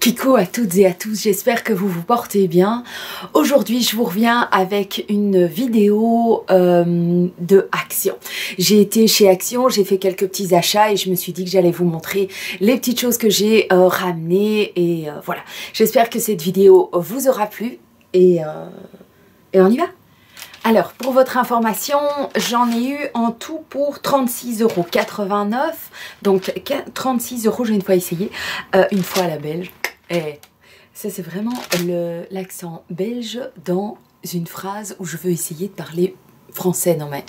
Coucou à toutes et à tous, j'espère que vous vous portez bien. Aujourd'hui, je vous reviens avec une vidéo de Action. J'ai été chez Action, j'ai fait quelques petits achats et je me suis dit que j'allais vous montrer les petites choses que j'ai ramenées. Et voilà, j'espère que cette vidéo vous aura plu et on y va. Alors, pour votre information, j'en ai eu en tout pour 36,89 €. Donc, 36 €, j'ai une fois essayé, une fois à la belge. Et ça, c'est vraiment l'accent belge dans une phrase où je veux essayer de parler français. Non, mais...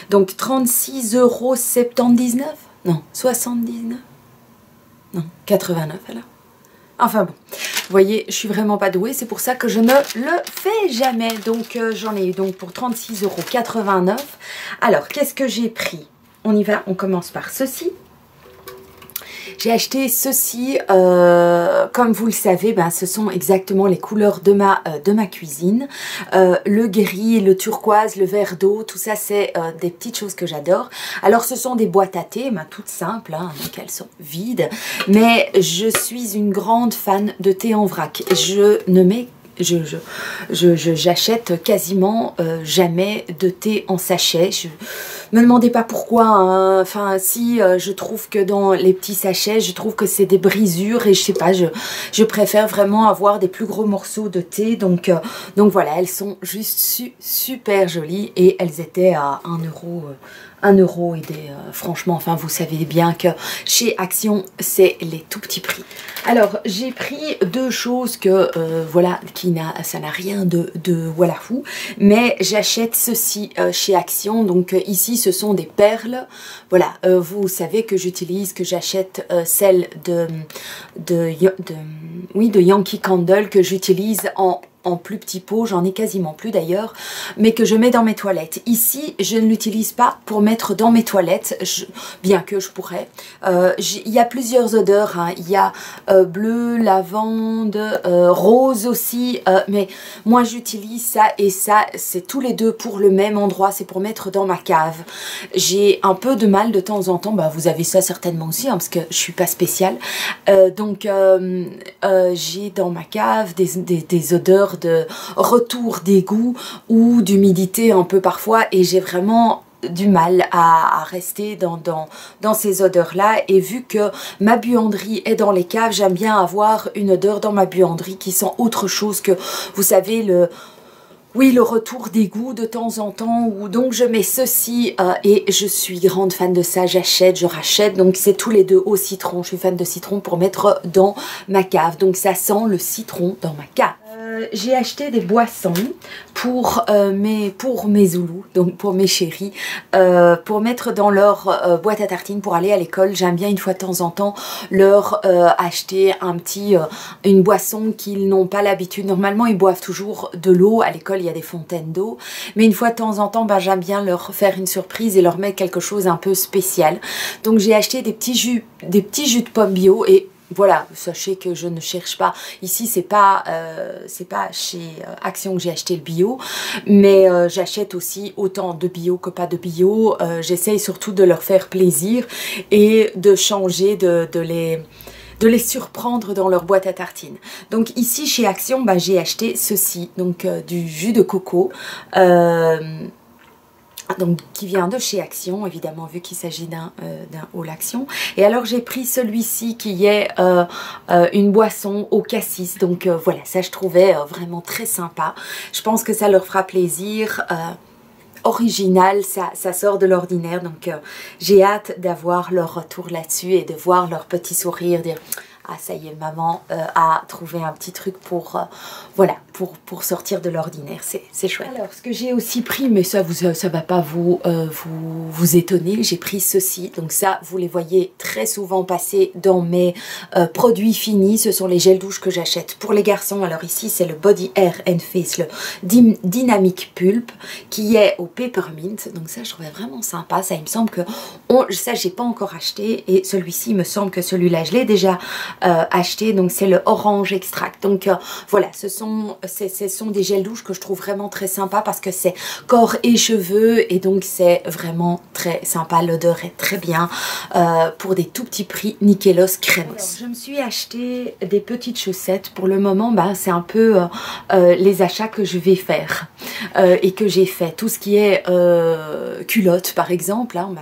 Donc, 36,79 €. Non, 79. Non, 89 alors. Enfin bon, vous voyez, je suis vraiment pas douée, c'est pour ça que je ne le fais jamais. Donc j'en ai eu donc pour 36,89 €. Alors, qu'est-ce que j'ai pris? On y va, on commence par ceci. J'ai acheté ceci, comme vous le savez, ben, ce sont exactement les couleurs de ma cuisine. Le gris, le turquoise, le vert d'eau, tout ça c'est des petites choses que j'adore. Alors ce sont des boîtes à thé, ben, toutes simples, hein, donc elles sont vides. Mais je suis une grande fan de thé en vrac. Je ne mets j'achète quasiment jamais de thé en sachet. Me demandez pas pourquoi, hein. Enfin si, je trouve que dans les petits sachets, je trouve que c'est des brisures et je sais pas, je préfère vraiment avoir des plus gros morceaux de thé. Donc voilà, elles sont juste super jolies et elles étaient à 1 € et des... franchement, enfin vous savez bien que chez Action, c'est les tout petits prix. Alors j'ai pris deux choses que, voilà, ça n'a rien de voilà fou, mais j'achète ceci chez Action. Donc ici ce sont des perles. Voilà, vous savez que j'achète celle de Yankee Candle que j'utilise en plus petit pot, j'en ai quasiment plus d'ailleurs, mais que je mets dans mes toilettes. Ici, je ne l'utilise pas pour mettre dans mes toilettes, bien que je pourrais. Il y a plusieurs odeurs, hein. Il y a bleu, lavande, rose aussi, mais moi j'utilise ça et ça, c'est tous les deux pour le même endroit, c'est pour mettre dans ma cave. J'ai un peu de mal de temps en temps, bah, vous avez ça certainement aussi, hein, parce que je suis pas spéciale. Donc j'ai dans ma cave des odeurs de retour d'égout ou d'humidité un peu parfois, et j'ai vraiment du mal à rester dans ces odeurs là. Et vu que ma buanderie est dans les caves, j'aime bien avoir une odeur dans ma buanderie qui sent autre chose que, vous savez, le retour d'égout de temps en temps. Donc je mets ceci et je suis grande fan de ça, je rachète. Donc c'est tous les deux au citron, je suis fan de citron pour mettre dans ma cave. Donc ça sent le citron dans ma cave. J'ai acheté des boissons pour mes zoulous, donc pour mes chéris, pour mettre dans leur boîte à tartines pour aller à l'école. J'aime bien une fois de temps en temps leur acheter une boisson qu'ils n'ont pas l'habitude. Normalement ils boivent toujours de l'eau, à l'école il y a des fontaines d'eau, mais une fois de temps en temps ben, j'aime bien leur faire une surprise et leur mettre quelque chose un peu spécial. Donc j'ai acheté des petits jus de pommes bio. Et voilà, sachez que je ne cherche pas, ici c'est pas chez Action que j'ai acheté le bio, mais j'achète aussi autant de bio que pas de bio. J'essaye surtout de leur faire plaisir et de changer, de les surprendre dans leur boîte à tartines. Donc ici chez Action, bah, j'ai acheté ceci, donc du jus de coco. Donc qui vient de chez Action, évidemment, vu qu'il s'agit d'un haul Action. Et alors j'ai pris celui-ci qui est une boisson au cassis. Donc voilà, ça je trouvais vraiment très sympa. Je pense que ça leur fera plaisir. Original, ça sort de l'ordinaire. Donc j'ai hâte d'avoir leur retour là-dessus et de voir leur petit sourire, dire... Ah ça y est, maman a trouvé un petit truc pour, voilà, pour sortir de l'ordinaire, c'est chouette. Alors ce que j'ai aussi pris, mais ça va pas vous étonner, j'ai pris ceci. Donc ça, vous les voyez très souvent passer dans mes produits finis. Ce sont les gels douche que j'achète pour les garçons. Alors ici c'est le Body Hair and Face, le Dynamic Pulp, qui est au Peppermint. Donc ça je trouvais vraiment sympa. Ça il me semble que, ça j'ai pas encore acheté, et celui-ci il me semble que celui-là je l'ai déjà acheté. Donc c'est le Orange Extract. Donc voilà, ce sont des gels douche que je trouve vraiment très sympa parce que c'est corps et cheveux et donc c'est vraiment très sympa. L'odeur est très bien pour des tout petits prix Nickelos Crémos. Alors, je me suis acheté des petites chaussettes. Pour le moment, bah, c'est un peu les achats que je vais faire et que j'ai fait. Tout ce qui est culottes par exemple, hein, bah,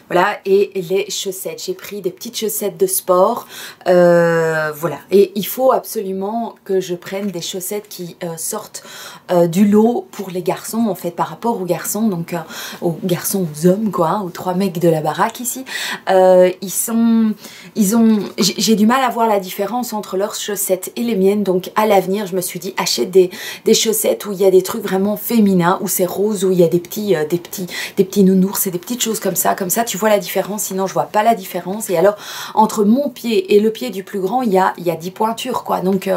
voilà, et les chaussettes. J'ai pris des petites chaussettes de sport, voilà. Et il faut absolument que je prenne des chaussettes qui sortent du lot pour les garçons, en fait, par rapport aux garçons, donc aux garçons, aux hommes, quoi, hein, aux 3 mecs de la baraque ici. J'ai du mal à voir la différence entre leurs chaussettes et les miennes, donc à l'avenir, je me suis dit, achète des chaussettes où il y a des trucs vraiment féminins, où c'est rose, où il y a des petits nounours et des petites choses comme ça tu vois la différence, sinon je vois pas la différence. Et alors entre mon pied et le pied du plus grand, il y a 10 pointures, quoi. Donc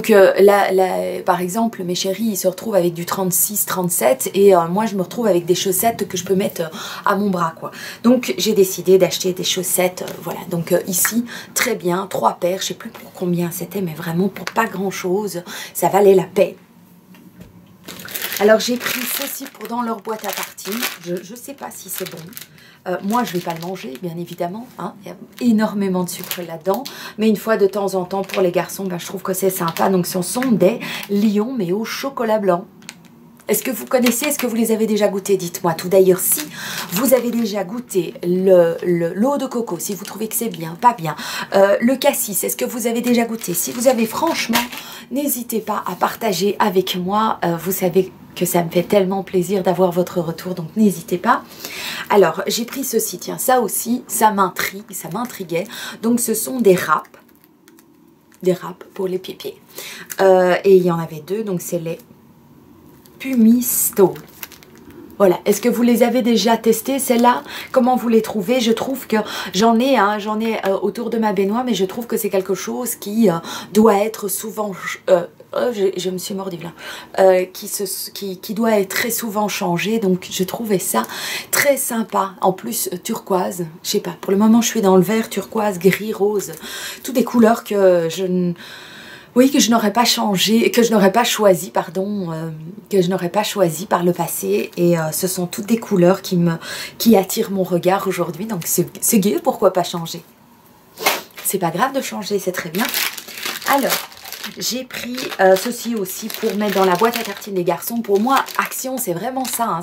là, par exemple, mes chéris ils se retrouvent avec du 36, 37 et moi je me retrouve avec des chaussettes que je peux mettre à mon bras, quoi. Donc j'ai décidé d'acheter des chaussettes, voilà. Donc ici, très bien, 3 paires, je sais plus pour combien c'était, mais vraiment pour pas grand chose, ça valait la peine. Alors j'ai pris ceci pour dans leur boîte à tartines, je sais pas si c'est bon. Moi, je ne vais pas le manger, bien évidemment. Hein. Il y a énormément de sucre là-dedans. Mais une fois de temps en temps, pour les garçons, ben, je trouve que c'est sympa. Donc, ce sont des lions, mais au chocolat blanc. Est-ce que vous connaissez? Est-ce que vous les avez déjà goûtés? Dites-moi tout. D'ailleurs, si vous avez déjà goûté l'eau de coco, si vous trouvez que c'est bien, pas bien, le cassis, est-ce que vous avez déjà goûté? Si vous avez, franchement, n'hésitez pas à partager avec moi. Vous savez que ça me fait tellement plaisir d'avoir votre retour, donc n'hésitez pas. Alors, j'ai pris ceci, tiens, ça aussi, ça m'intriguait. Donc, ce sont des râpes pour les pieds. Et il y en avait 2, donc c'est les Pumisto. Voilà, est-ce que vous les avez déjà testés, celles-là? Comment vous les trouvez? Je trouve que j'en ai autour de ma baignoire, mais je trouve que c'est quelque chose qui doit être souvent... je me suis mordue là. Qui doit être très souvent changé, donc je trouvais ça très sympa. En plus, turquoise, je sais pas, pour le moment je suis dans le vert, turquoise, gris, rose, toutes des couleurs que je n'aurais pas changé, que je n'aurais pas choisi, pardon, que je n'aurais pas choisi par le passé. Et ce sont toutes des couleurs qui attirent mon regard aujourd'hui. Donc c'est gai, pourquoi pas changer? C'est pas grave de changer, c'est très bien. Alors, j'ai pris ceci aussi pour mettre dans la boîte à tartines des garçons. Pour moi, Action, c'est vraiment ça. Hein,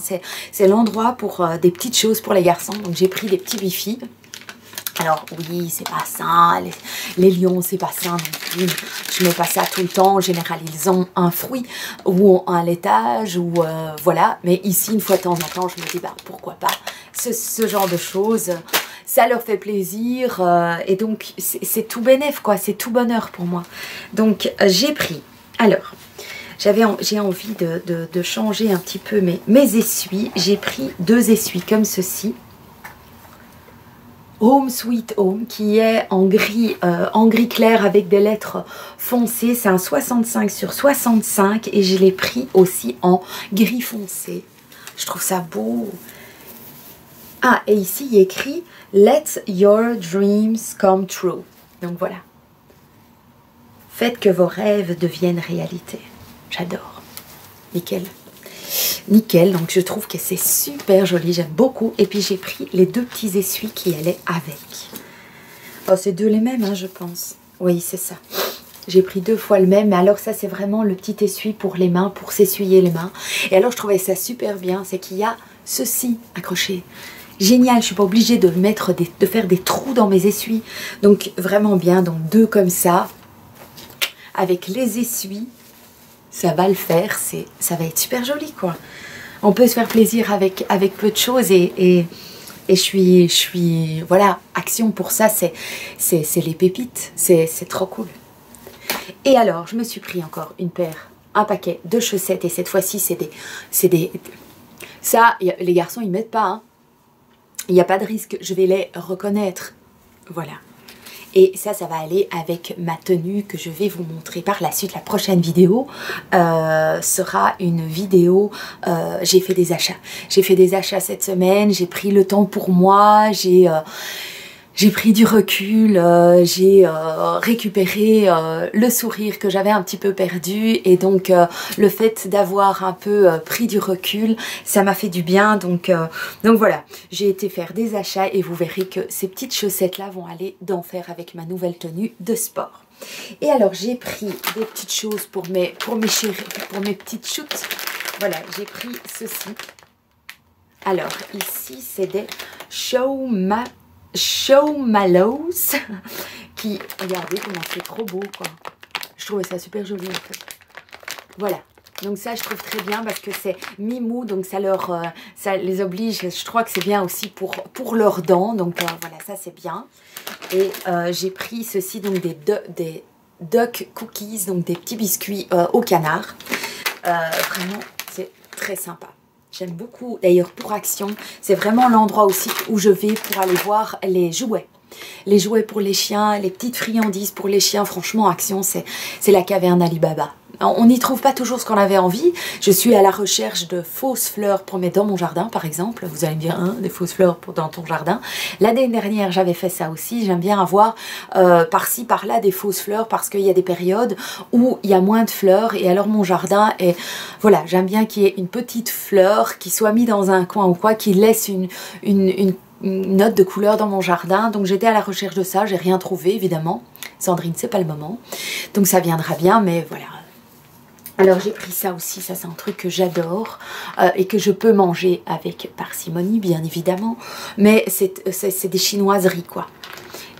c'est l'endroit pour des petites choses pour les garçons. Donc j'ai pris des petits bifis. Alors oui, c'est pas ça, les lions, c'est pas ça non plus. Je mets pas ça tout le temps. En général, ils ont un fruit ou un laitage ou voilà. Mais ici, une fois de temps en temps, je me dis bah pourquoi pas ce genre de choses. Ça leur fait plaisir et donc c'est tout bénef, quoi. C'est tout bonheur pour moi. Donc j'ai pris. Alors j'ai envie de changer un petit peu mes essuies. J'ai pris 2 essuies comme ceci. Home Sweet Home, qui est en gris clair avec des lettres foncées. C'est un 65 sur 65 et je l'ai pris aussi en gris foncé. Je trouve ça beau. Ah, et ici il est écrit « Let your dreams come true ». Donc voilà. Faites que vos rêves deviennent réalité. J'adore. Nickel. Nickel, donc je trouve que c'est super joli, j'aime beaucoup. Et puis j'ai pris les 2 petits essuies qui allaient avec. Oh, c'est 2 les mêmes, hein, je pense. Oui, c'est ça. J'ai pris 2 fois le même, mais alors ça c'est vraiment le petit essuie pour les mains, pour s'essuyer les mains. Et alors je trouvais ça super bien, c'est qu'il y a ceci accroché. Génial, je ne suis pas obligée de faire des trous dans mes essuies. Donc vraiment bien, donc 2 comme ça, avec les essuies. Ça va le faire, ça va être super joli, quoi. On peut se faire plaisir avec peu de choses et je suis voilà, Action pour ça, c'est les pépites, c'est trop cool. Et alors, je me suis pris encore un paquet de chaussettes et cette fois-ci, c'est des... Ça, les garçons, ils mettent pas, hein. Il n'y a pas de risque, je vais les reconnaître. Voilà. Et ça va aller avec ma tenue que je vais vous montrer par la suite. La prochaine vidéo sera une vidéo... j'ai fait des achats. J'ai fait des achats cette semaine. J'ai pris le temps pour moi. J'ai pris du recul, j'ai récupéré le sourire que j'avais un petit peu perdu et donc le fait d'avoir un peu pris du recul, ça m'a fait du bien. Donc voilà, j'ai été faire des achats et vous verrez que ces petites chaussettes là vont aller d'enfer avec ma nouvelle tenue de sport. Et alors j'ai pris des petites choses pour mes petites shoots. Voilà, j'ai pris ceci. Alors ici c'est des Showmallows qui, regardez comment c'est trop beau quoi. Je trouvais ça super joli en fait. Voilà, donc ça je trouve très bien parce que c'est mi-mou, donc ça les oblige, je crois que c'est bien aussi pour leurs dents, donc voilà, ça c'est bien. Et j'ai pris ceci, donc des duck cookies, donc des petits biscuits au canard. Vraiment c'est très sympa. J'aime beaucoup, d'ailleurs pour Action, c'est vraiment l'endroit aussi où je vais pour aller voir les jouets. Les jouets pour les chiens, les petites friandises pour les chiens, franchement Action c'est la caverne Alibaba. On n'y trouve pas toujours ce qu'on avait envie. Je suis à la recherche de fausses fleurs pour mettre dans mon jardin par exemple. Vous allez me dire, hein, des fausses fleurs dans ton jardin. L'année dernière j'avais fait ça aussi. J'aime bien avoir par-ci par-là des fausses fleurs parce qu'il y a des périodes où il y a moins de fleurs. Et alors mon jardin est... Voilà, j'aime bien qu'il y ait une petite fleur qui soit mise dans un coin ou quoi, qui laisse une note de couleur dans mon jardin. Donc j'étais à la recherche de ça. J'ai rien trouvé évidemment. Sandrine, c'est pas le moment. Donc ça viendra bien, mais voilà. Alors j'ai pris ça aussi, ça c'est un truc que j'adore et que je peux manger avec parcimonie bien évidemment, mais c'est des chinoiseries quoi.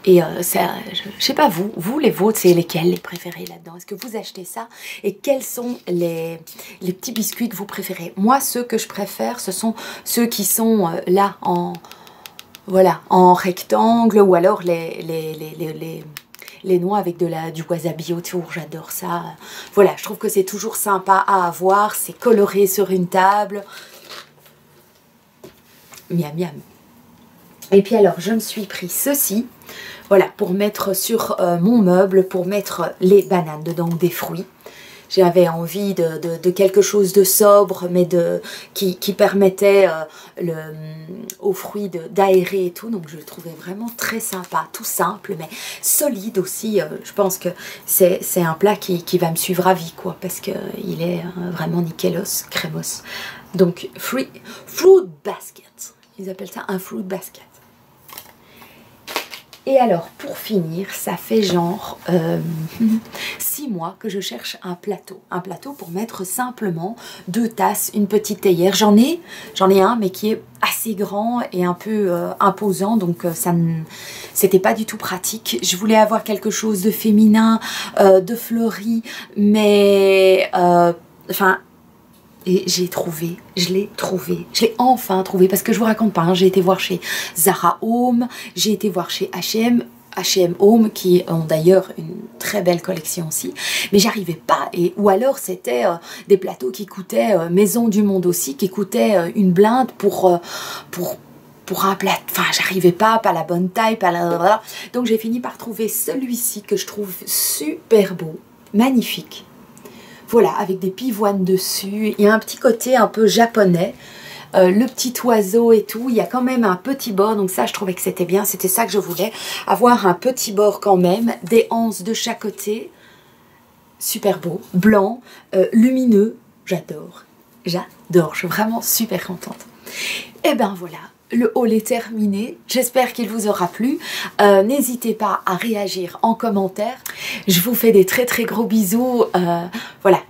Et ça, je sais pas vous les vôtres, c'est lesquels les préférés là-dedans? Est-ce que vous achetez ça? Et quels sont les petits biscuits que vous préférez? Moi ceux que je préfère ce sont ceux qui sont là voilà, en rectangle ou alors les noix avec du wasabi autour, j'adore ça. Voilà, je trouve que c'est toujours sympa à avoir, c'est coloré sur une table. Miam miam. Et puis alors, je me suis pris ceci, voilà, pour mettre sur mon meuble, pour mettre les bananes dedans, ou des fruits. J'avais envie de quelque chose de sobre, mais qui permettait aux fruits d'aérer et tout. Donc je le trouvais vraiment très sympa, tout simple, mais solide aussi. Je pense que c'est un plat qui va me suivre à vie, quoi, parce qu'il est vraiment nickelos, crémos. Donc fruit basket, ils appellent ça un fruit basket. Et alors, pour finir, ça fait genre 6 mois que je cherche un plateau. Un plateau pour mettre simplement 2 tasses, une petite théière. J'en ai un, mais qui est assez grand et un peu imposant. Donc, c'était pas du tout pratique. Je voulais avoir quelque chose de féminin, de fleuri, mais... enfin... Et je l'ai enfin trouvé, parce que je vous raconte pas, hein, j'ai été voir chez Zara Home, j'ai été voir chez H&M Home, qui ont d'ailleurs une très belle collection aussi, mais j'arrivais pas, ou alors c'était des plateaux qui coûtaient, Maison du Monde aussi, qui coûtaient une blinde pour un plat, enfin j'arrivais pas la bonne taille, donc j'ai fini par trouver celui-ci que je trouve super beau, magnifique. Voilà, avec des pivoines dessus. Il y a un petit côté un peu japonais. Le petit oiseau et tout. Il y a quand même un petit bord. Donc ça, je trouvais que c'était bien. C'était ça que je voulais. Avoir un petit bord quand même. Des anses de chaque côté. Super beau. Blanc. Lumineux. J'adore. J'adore. Je suis vraiment super contente. Et ben voilà. Le haul est terminé, j'espère qu'il vous aura plu. N'hésitez pas à réagir en commentaire. Je vous fais des très très gros bisous. Voilà,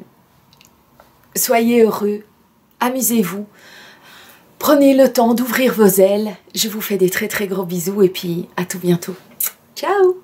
soyez heureux, amusez-vous, prenez le temps d'ouvrir vos ailes. Je vous fais des très très gros bisous et puis à tout bientôt. Ciao!